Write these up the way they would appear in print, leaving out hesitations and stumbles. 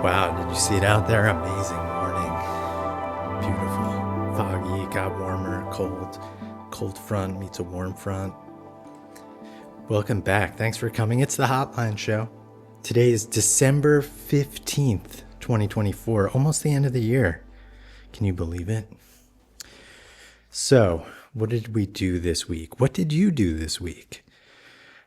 Wow, did you see it out there? Amazing morning. Beautiful. Foggy, it got warmer, cold. Cold front meets a warm front. Welcome back. Thanks for coming. It's the Hotline Show. Today is December 15th, 2024. Almost the end of the year. Can you believe it? So, what did we do this week? What did you do this week?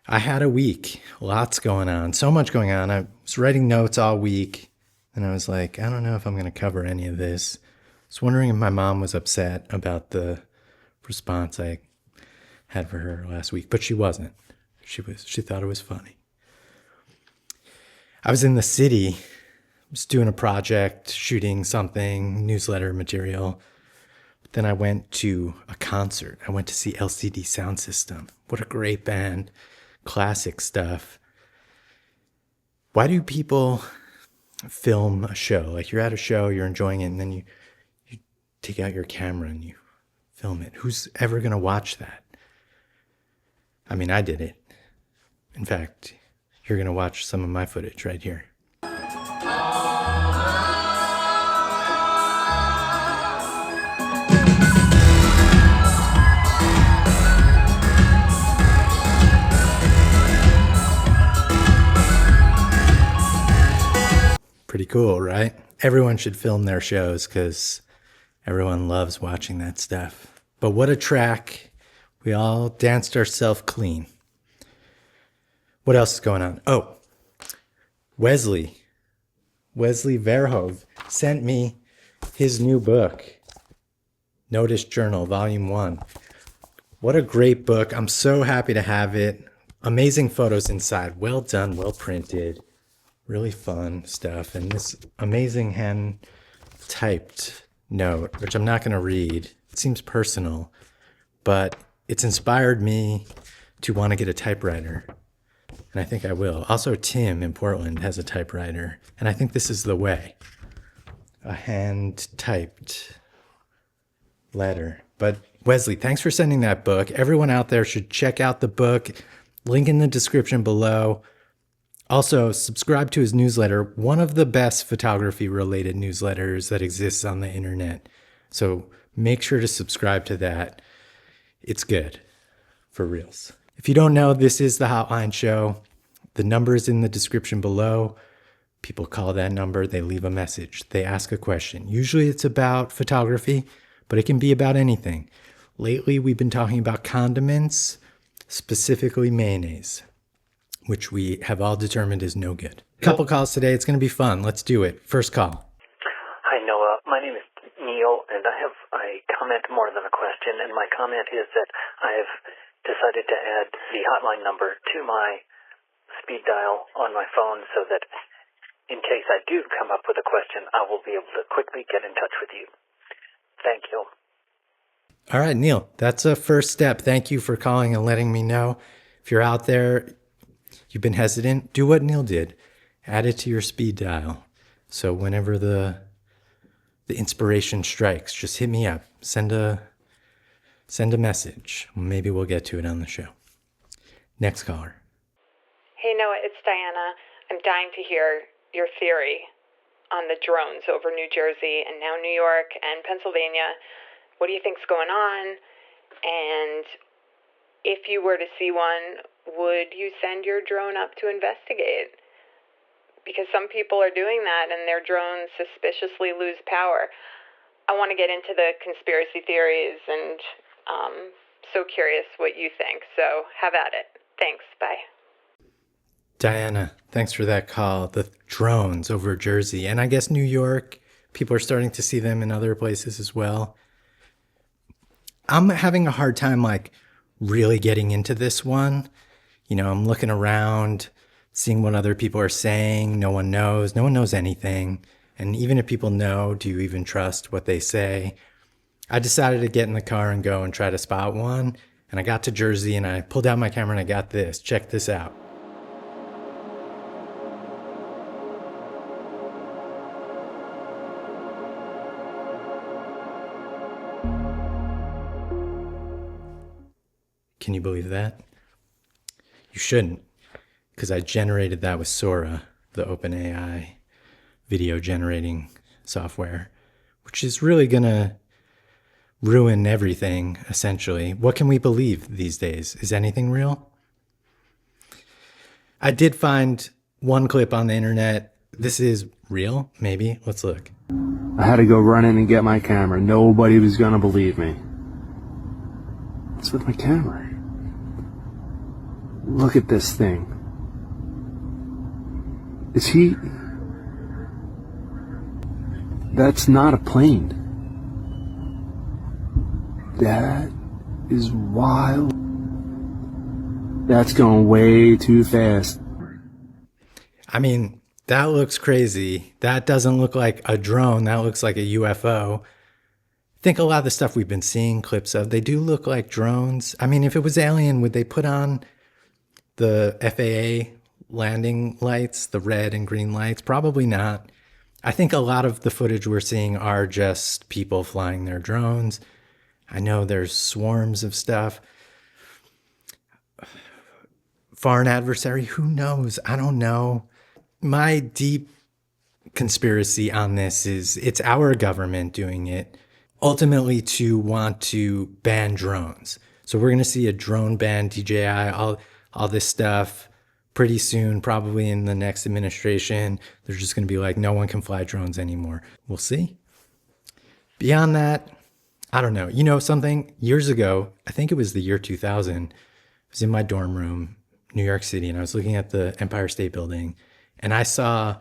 I had a week. Lots going on. So much going on. I was writing notes all week. And I was like, I don't know if I'm going to cover any of this. I was wondering if my mom was upset about the response I had for her last week, but she wasn't. She thought it was funny. I was in the city, was doing a project, shooting something, newsletter material. But then I went to a concert. I went to see LCD Sound System. What a great band. Classic stuff. Why do people film a show? Like, you're at a show, you're enjoying it, and then you take out your camera and you film it. Who's ever going to watch that? I mean, I did it. In fact, you're going to watch some of my footage right here. Pretty cool, right? Everyone should film their shows because everyone loves watching that stuff. But what a track. We all danced ourselves clean. What else is going on? Oh, Wesley Verhoeve sent me his new book, Notice Journal, Volume 1. What a great book. I'm so happy to have it. Amazing photos inside. Well done, well printed. Really fun stuff. And this amazing hand-typed note, which I'm not going to read. It seems personal, but it's inspired me to want to get a typewriter. And I think I will. Also, Tim in Portland has a typewriter. And I think this is the way. A hand-typed letter. But Wesley, thanks for sending that book. Everyone out there should check out the book. Link in the description below. Also, subscribe to his newsletter, one of the best photography-related newsletters that exists on the internet. So make sure to subscribe to that. It's good, for reals. If you don't know, this is the Hotline Show. The number is in the description below. People call that number, they leave a message, they ask a question. Usually it's about photography, but it can be about anything. Lately, we've been talking about condiments, specifically mayonnaise, which we have all determined is no good. Couple calls today. It's going to be fun. Let's do it. First call. Hi, Noah. My name is Neil, and I have a comment more than a question. And my comment is that I have decided to add the hotline number to my speed dial on my phone so that in case I do come up with a question, I will be able to quickly get in touch with you. Thank you. All right, Neil, that's a first step. Thank you for calling and letting me know. If you're out there, you've been hesitant, do what Neil did. Add it to your speed dial. So whenever the inspiration strikes, just hit me up. Send a message. Maybe we'll get to it on the show. Next caller. Hey, Noah, it's Diana. I'm dying to hear your theory on the drones over New Jersey and now New York and Pennsylvania. What do you think's going on? And if you were to see one, would you send your drone up to investigate? Because some people are doing that and their drones suspiciously lose power. I want to get into the conspiracy theories and so curious what you think. So have at it. Thanks. Bye. Diana, thanks for that call. The drones over Jersey, and I guess New York, people are starting to see them in other places as well. I'm having a hard time, really getting into this one. I'm looking around, seeing what other people are saying. No one knows anything. And even if people know, do you even trust what they say? I decided to get in the car and go and try to spot one. And I got to Jersey and I pulled out my camera and I got this. Check this out. Can you believe that? You shouldn't, because I generated that with Sora, the OpenAI video generating software, which is really going to ruin everything, essentially. What can we believe these days? Is anything real? I did find one clip on the internet. This is real, maybe. Let's look. I had to go run in and get my camera. Nobody was going to believe me. What's with my camera? Look at this thing. Is he... That's not a plane. That is wild. That's going way too fast. I mean, that looks crazy. That doesn't look like a drone. That looks like a UFO. I think a lot of the stuff we've been seeing clips of, they do look like drones. I mean, if it was alien, would they put on the FAA landing lights, the red and green lights? Probably not. I think a lot of the footage we're seeing are just people flying their drones. I know there's swarms of stuff. Foreign adversary, who knows? I don't know. My deep conspiracy on this is it's our government doing it, ultimately to want to ban drones. So we're going to see a drone ban, DJI, all this stuff pretty soon, probably in the next administration. They're just going to be like, no one can fly drones anymore. We'll see. Beyond that, I don't know. Something years ago, I think it was the year 2000, I was in my dorm room, New York City, and I was looking at the Empire State Building, and I saw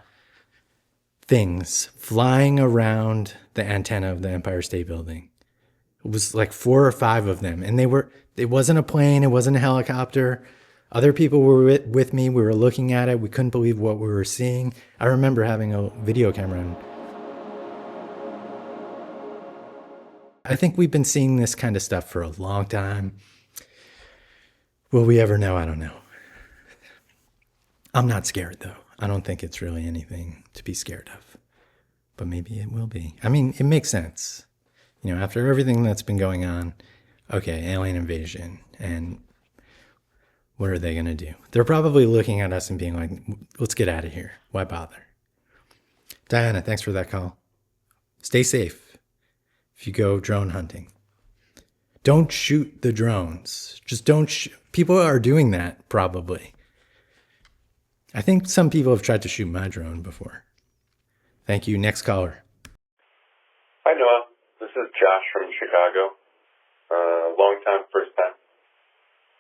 things flying around the antenna of the Empire State Building. It was like 4 or 5 of them, and it wasn't a plane, it wasn't a helicopter. Other people were with me. We were looking at it. We couldn't believe what we were seeing. I remember having a video camera. And I think we've been seeing this kind of stuff for a long time. Will we ever know? I don't know. I'm not scared, though. I don't think it's really anything to be scared of. But maybe it will be. I mean, it makes sense. After everything that's been going on, okay, alien invasion, and what are they going to do? They're probably looking at us and being like, let's get out of here. Why bother? Diana, thanks for that call. Stay safe if you go drone hunting. Don't shoot the drones. Just don't people are doing that, probably. I think some people have tried to shoot my drone before. Thank you. Next caller. Hi, Noah. This is Josh from Chicago. Long time, first time.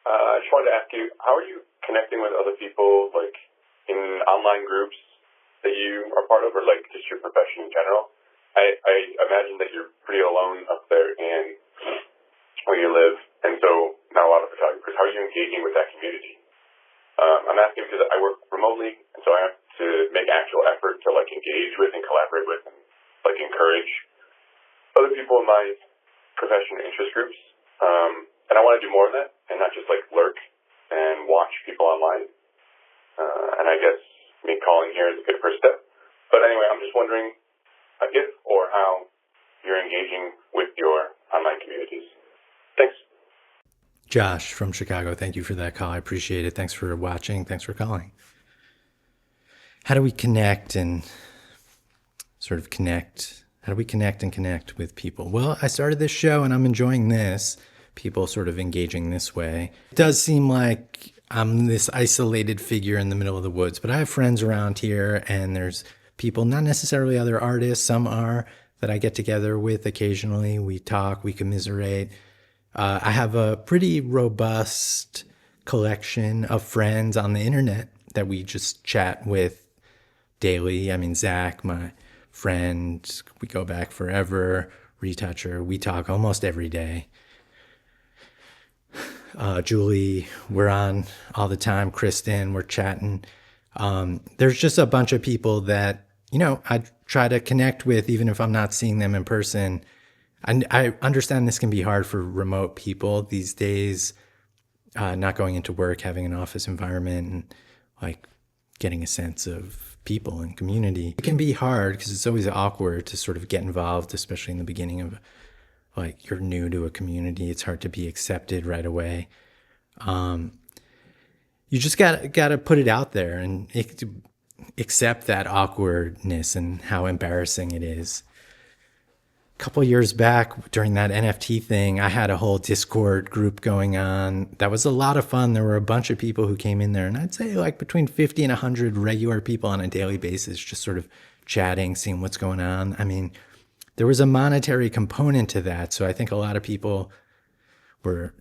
I just wanted to ask you, how are you connecting with other people, in online groups that you are part of, or just your profession in general? I imagine that you're pretty alone up there in where you live, and so not a lot of photographers. How are you engaging with that community? I'm asking because I work remotely, and so I have to make actual effort to engage with and collaborate with and encourage other people in of my profession interest groups, and I want to do more of that, and not just like lurk and watch people online. And I guess me calling here is a good first step. But anyway, I'm just wondering if or how you're engaging with your online communities. Thanks. Josh from Chicago, thank you for that call. I appreciate it. Thanks for watching. Thanks for calling. How do we connect and sort of connect? How do we connect and connect with people? Well, I started this show and I'm enjoying this. People sort of engaging this way. It does seem like I'm this isolated figure in the middle of the woods, but I have friends around here and there's people, not necessarily other artists, some are, that I get together with occasionally. We talk, we commiserate. I have a pretty robust collection of friends on the internet that we just chat with daily. I mean, Zach, my friend, we go back forever. Retoucher, we talk almost every day. Julie, we're on all the time. Kristen, we're chatting. There's just a bunch of people that, I try to connect with, even if I'm not seeing them in person. I understand this can be hard for remote people these days, not going into work, having an office environment, and like getting a sense of people and community. It can be hard because it's always awkward to sort of get involved, especially in the beginning of like you're new to a community. It's hard to be accepted right away. You just gotta put it out there and accept that awkwardness and how embarrassing it is. A couple years back during that NFT thing, I had a whole Discord group going on. That was a lot of fun. There were a bunch of people who came in there, and I'd say like between 50 and 100 regular people on a daily basis, just sort of chatting, seeing what's going on. I mean, there was a monetary component to that. So I think a lot of people were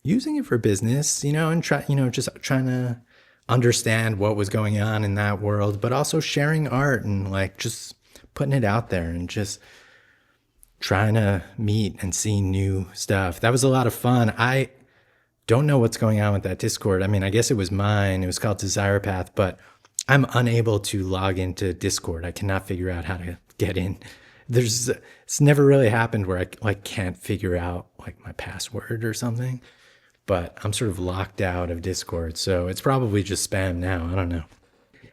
using it for business, and just trying to understand what was going on in that world, but also sharing art and like just putting it out there and just trying to meet and see new stuff. That was a lot of fun. I don't know what's going on with that Discord. I mean, I guess it was mine. It was called Desire Path, but I'm unable to log into Discord. I cannot figure out how to get in. It's never really happened where I can't figure out like my password or something, but I'm sort of locked out of Discord. So it's probably just spam now. I don't know.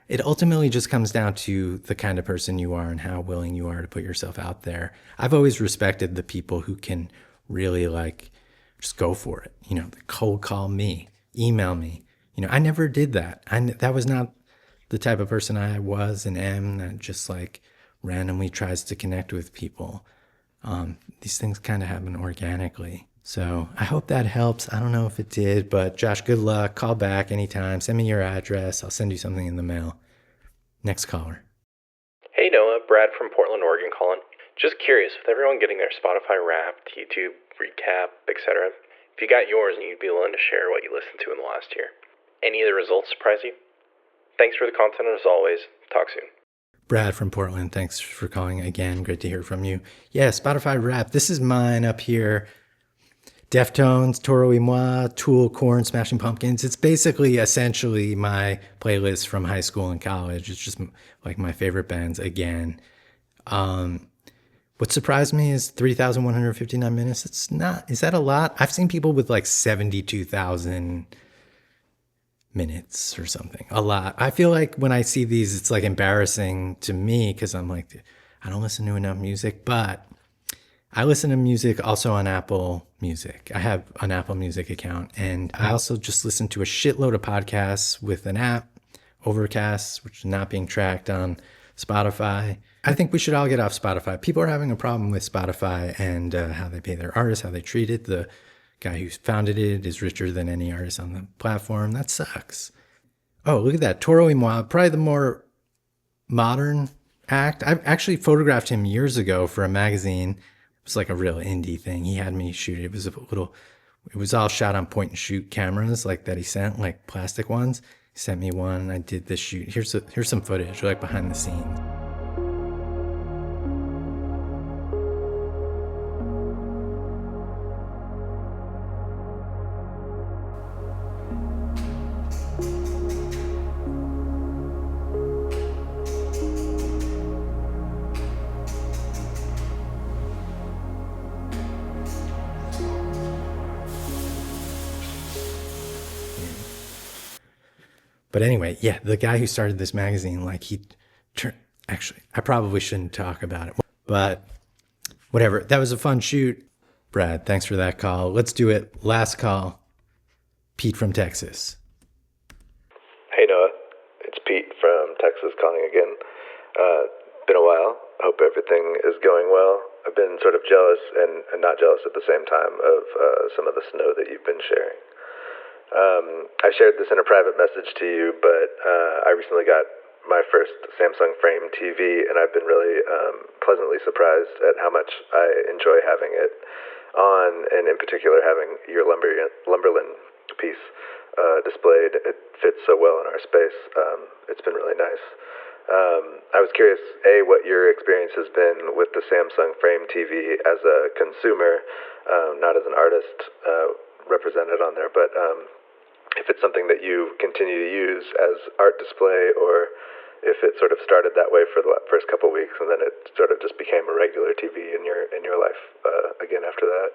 It ultimately just comes down to the kind of person you are and how willing you are to put yourself out there. I've always respected the people who can really like just go for it. Cold call me, email me. I never did that. That was not the type of person I was and am that just like randomly tries to connect with people. These things kind of happen organically. So I hope that helps. I don't know if it did, but Josh, good luck. Call back anytime. Send me your address. I'll send you something in the mail. Next caller. Hey Noah, Brad from Portland, Oregon calling. Just curious, with everyone getting their Spotify Wrapped, YouTube recap, etc., if you got yours and you'd be willing to share what you listened to in the last year. Any of the results surprise you? Thanks for the content as always. Talk soon. Brad from Portland, thanks for calling again. Great to hear from you. Yeah, Spotify Wrapped. This is mine up here. Deftones, Toro y Moi, Tool, Korn, Smashing Pumpkins. It's basically essentially my playlist from high school and college. It's just like my favorite bands again. What surprised me is 3,159 minutes. Is that a lot? I've seen people with like 72,000 minutes or something. A lot. I feel like when I see these, it's like embarrassing to me because I'm like, I don't listen to enough music, but I listen to music also on Apple Music. I have an Apple Music account, and I also just listen to a shitload of podcasts with an app, Overcast, which is not being tracked on Spotify. I think we should all get off Spotify. People are having a problem with Spotify and how they pay their artists, how they treat it. The guy who founded it is richer than any artist on the platform. That sucks. Oh, look at that. Toro y Moi, probably the more modern act. I've actually photographed him years ago for a magazine. It was like a real indie thing. He had me shoot it. It was all shot on point and shoot cameras like that he sent, like plastic ones. He sent me one and I did this shoot. Here's some footage, like behind the scenes. But anyway, yeah, the guy who started this magazine, like actually, I probably shouldn't talk about it, but whatever. That was a fun shoot. Brad, thanks for that call. Let's do it. Last call. Pete from Texas. Hey Noah, it's Pete from Texas calling again. Been a while. Hope everything is going well. I've been sort of jealous and not jealous at the same time of some of the snow that you've been sharing. I shared this in a private message to you, but I recently got my first Samsung Frame TV, and I've been really pleasantly surprised at how much I enjoy having it on, and in particular having your Lumberland piece displayed. It fits so well in our space. It's been really nice. I was curious, A, what your experience has been with the Samsung Frame TV as a consumer, not as an artist represented on there, but if it's something that you continue to use as art display, or if it sort of started that way for the first couple of weeks and then it sort of just became a regular TV in your life again after that.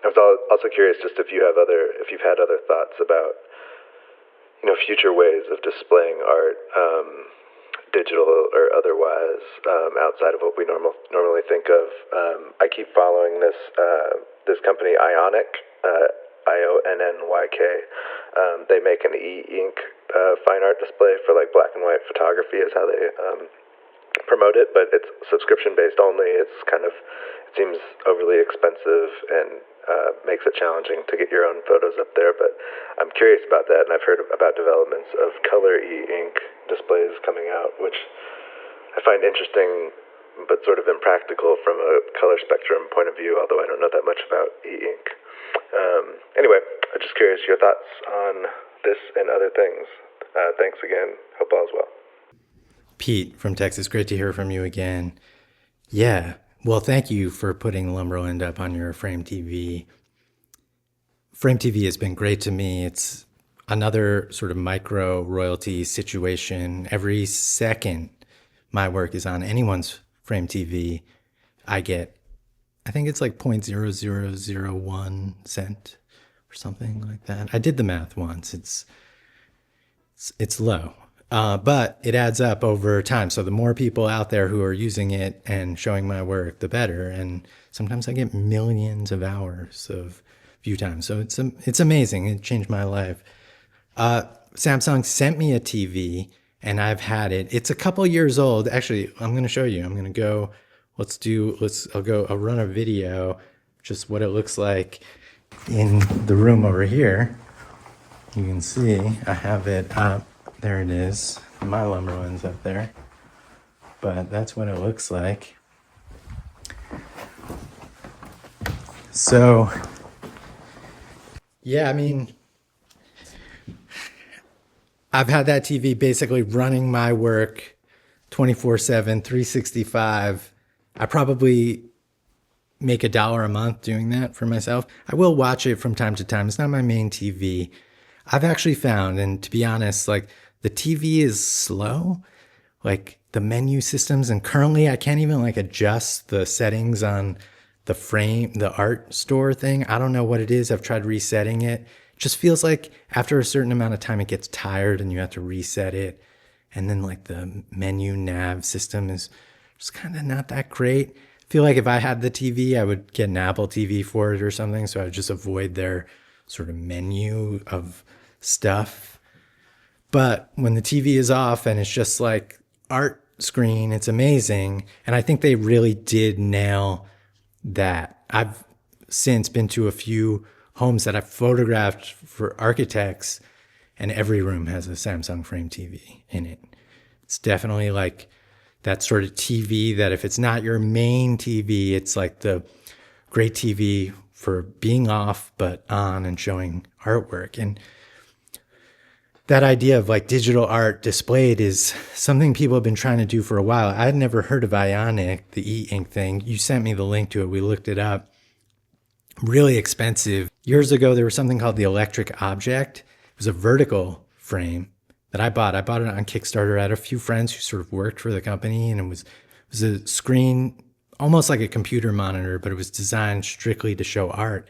I was also curious just if you've had other thoughts about future ways of displaying art, digital or otherwise, outside of what we normally think of. I keep following this company Ionic, IONNYK. They make an e-ink fine art display for like black and white photography is how they promote it, but it's subscription based only. It seems overly expensive and makes it challenging to get your own photos up there, but I'm curious about that, and I've heard about developments of color e-ink displays coming out, which I find interesting but sort of impractical from a color spectrum point of view, although I don't know that much about e-ink. Anyway, I'm just curious your thoughts on this and other things. Thanks again. Hope all is well. Pete from Texas, great to hear from you again. Yeah, well, thank you for putting Lumberland up on your Frame TV. Frame TV has been great to me. It's another sort of micro royalty situation. Every second my work is on anyone's Frame TV, I get, I think it's like 0.0001 cent or something like that. I did the math once. It's low, but it adds up over time. So the more people out there who are using it and showing my work, the better. And sometimes I get millions of hours of view time. So it's amazing. It changed my life. Samsung sent me a TV and I've had it. It's a couple years old. Actually, I'm going to show you. I'm going to go, I'll run a video, just what it looks like in the room over here. You can see I have it up. There it is. My Lumberland's up there. But that's what it looks like. So, yeah, I mean, I've had that TV basically running my work 24/7, 365. I probably make $1 a month doing that for myself. I will watch it from time to time. It's not my main TV. I've actually found, and to be honest, like the TV is slow, like the menu systems, and currently I can't even like adjust the settings on the frame, the art store thing. I don't know what it is. I've tried resetting it. It just feels like after a certain amount of time, it gets tired and you have to reset it. And then like the menu nav system is just kind of not that great. I feel like if I had the TV, I would get an Apple TV for it or something. So I would just avoid their sort of menu of stuff. But when the TV is off and it's just like art screen, it's amazing. And I think they really did nail that. I've since been to a few homes that I've photographed for architects, and every room has a Samsung Frame TV in it. It's definitely like that sort of TV that if it's not your main TV, it's like the great TV for being off but on and showing artwork. And that idea of like digital art displayed is something people have been trying to do for a while. I had never heard of Ionic, the e-ink thing. You sent me the link to it. We looked it up. Really expensive. Years ago, there was something called the Electric Object. It was a vertical frame that I bought. I bought it on Kickstarter. I had a few friends who sort of worked for the company, and it was a screen, almost like a computer monitor, but it was designed strictly to show art.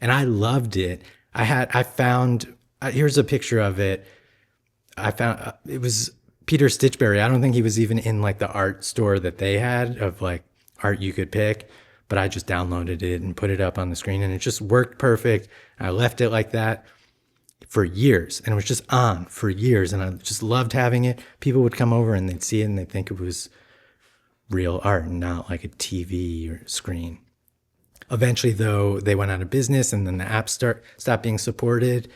And I loved it. Here's a picture of it. I found it was Peter Stitchberry. I don't think he was even in like the art store that they had of like art you could pick, but I just downloaded it and put it up on the screen and it just worked perfect. I left it like that for years and it was just on for years and I just loved having it. People would come over and they'd see it and they'd think it was real art and not like a TV or screen. Eventually, though, they went out of business and then the app stopped being supported.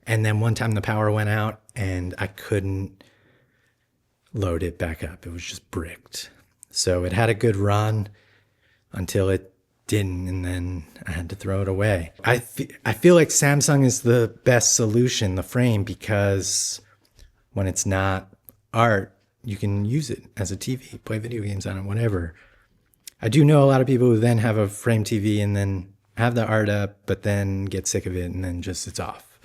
And then one time the power went out and I couldn't load it back up. It was just bricked. So it had a good run until it didn't, and then I had to throw it away. I feel like Samsung is the best solution, the frame, because when it's not art, you can use it as a TV, play video games on it, whatever. I do know a lot of people who then have a frame TV and then have the art up, but then get sick of it and then just it's off.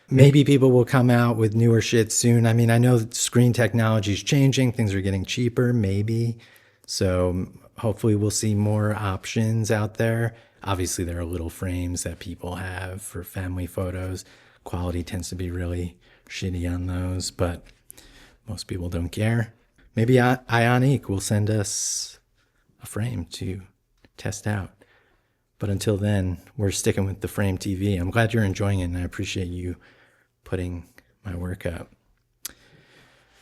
Maybe people will come out with newer shit soon. I mean, I know screen technology is changing. Things are getting cheaper, maybe. So hopefully we'll see more options out there. Obviously, there are little frames that people have for family photos. Quality tends to be really shitty on those, but most people don't care. Maybe Ionic will send us a frame to test out. But until then, we're sticking with the frame TV. I'm glad you're enjoying it, and I appreciate you putting my work up.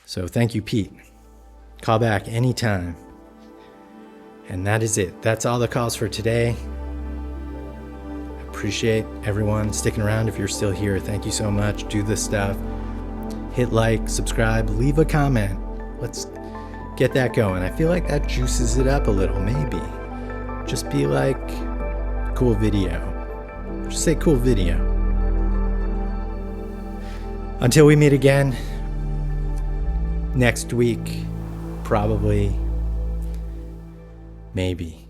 So thank you, Pete. Call back anytime. And that is it. That's all the calls for today. I appreciate everyone sticking around. If you're still here, thank you so much. Do the stuff. Hit like, subscribe, leave a comment. Let's get that going. I feel like that juices it up a little, maybe. Just be like, cool video. Just say cool video. Until we meet again next week, probably, maybe.